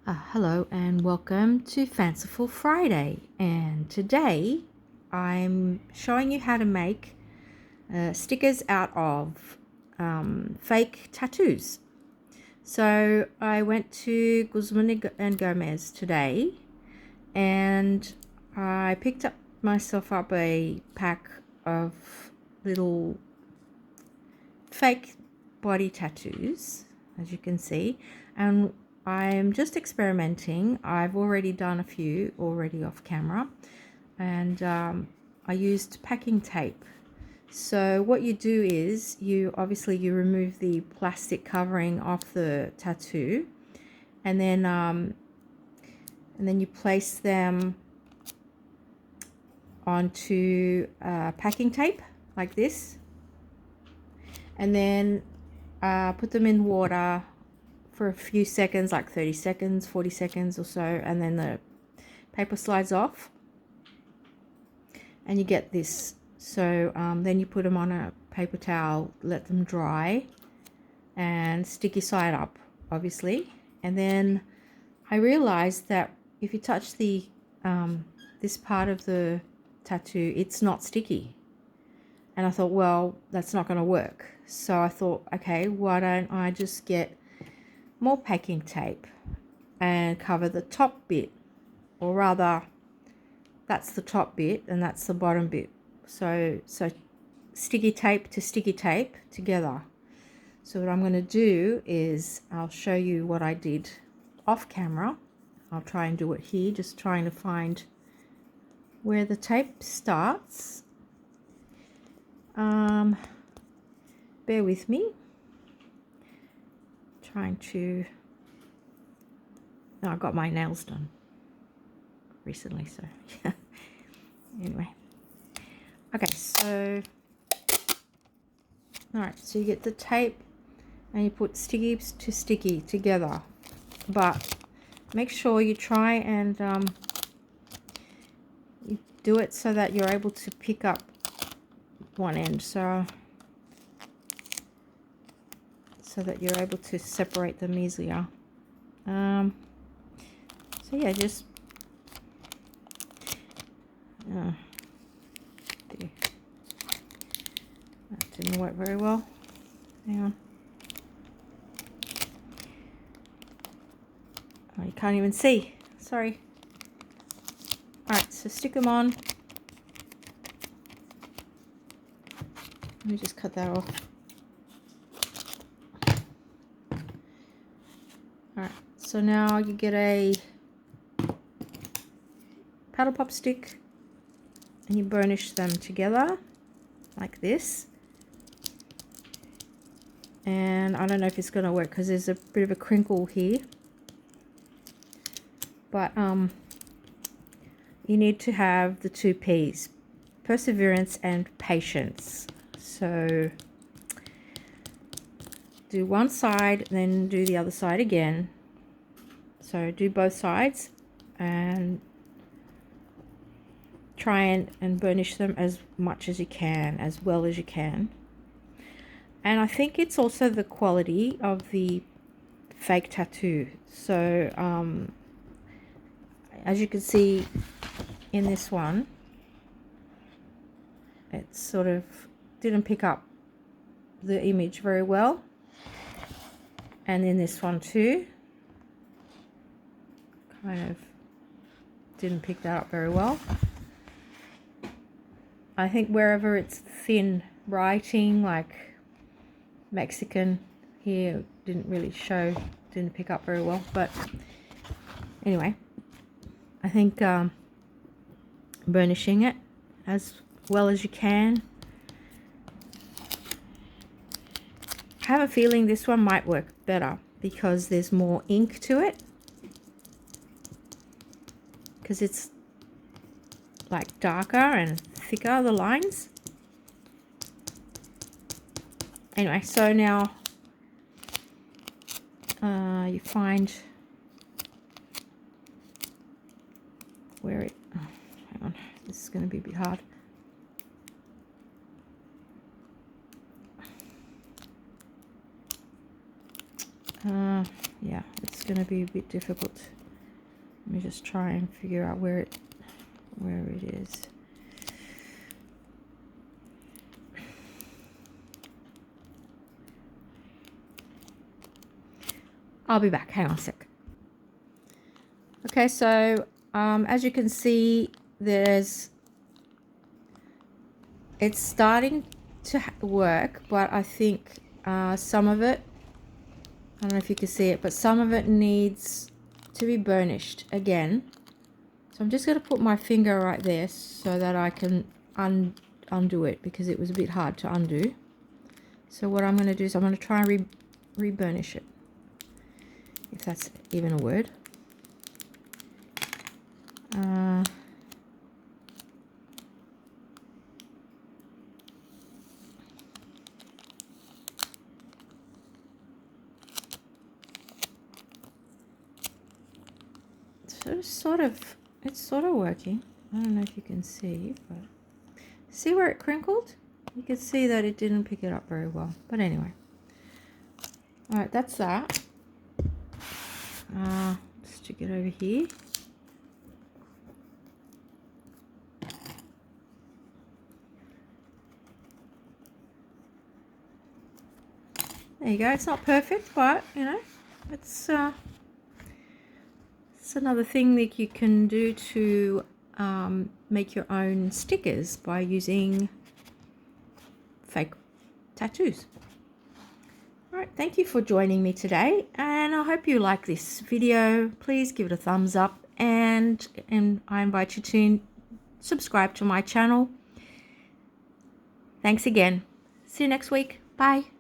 Hello and welcome to Fanciful Friday, and today I'm showing you how to make stickers out of fake tattoos. So I went to Guzman and Gomez today and I picked up myself up a pack of little fake body tattoos, as you can see, and I'm just experimenting. I've already done a few already off camera, and I used packing tape. So what you do is you remove the plastic covering off the tattoo, and then you place them onto packing tape like this, and then put them in water for a few seconds, like 30 seconds, 40 seconds or so, and then the paper slides off and you get this. So then you put them on a paper towel, let them dry, and stick your side up, obviously. And then I realized that if you touch the this part of the tattoo, it's not sticky. And I thought, well, that's not going to work. So I thought, okay, why don't I just get more packing tape and cover the top bit, or rather that's the top bit and that's the bottom bit, so sticky tape to sticky tape together. So what I'm going to do is I'll show you what I did off camera. I'll try and do it here, just trying to find where the tape starts. Bear with me, trying to I got my nails done recently, so yeah. Anyway, okay, so all right, so you get the tape and you put sticky to sticky together, but make sure you try and you do it so that you're able to pick up one end, so that you're able to separate them easier. So yeah, just dear. That didn't work very well. Hang on. Oh, you can't even see. Sorry. Alright, so stick them on. Let me just cut that off. Alright, so now you get a paddle pop stick and you burnish them together like this. And I don't know if it's going to work because there's a bit of a crinkle here, but you need to have the two P's: perseverance and patience. So do one side, then do the other side again. So do both sides and try and burnish them as much as you can, as well as you can. And I think it's also the quality of the fake tattoo. So as you can see in this one, it sort of didn't pick up the image very well, and in this one too, kind of didn't pick that up very well. I think wherever it's thin writing, like Mexican here, didn't really show, didn't pick up very well. But anyway, I think burnishing it as well as you can. I have a feeling this one might work better because there's more ink to it, because it's like darker and thicker, the lines. Anyway, so now you find where it, oh, hang on, this is going to be a bit hard. Yeah, it's going to be a bit difficult. Let me just try and figure out where it is. I'll be back. Hang on a sec. Okay, so as you can see, it's starting to work, but I think some of it, I don't know if you can see it, but some of it needs to be burnished again. So I'm just going to put my finger right there so that I can undo it, because it was a bit hard to undo. So what I'm going to do is I'm going to try and re-burnish it, if that's even a word. So it's sort of working. I don't know if you can see, but see where it crinkled? You can see that it didn't pick it up very well. But anyway, all right, that's that. Stick it over here. There you go. It's not perfect, but you know, it's another thing that you can do to make your own stickers by using fake tattoos. All right, thank you for joining me today, and I hope you like this video. Please give it a thumbs up, and I invite you to subscribe to my channel. Thanks again. See you next week. Bye.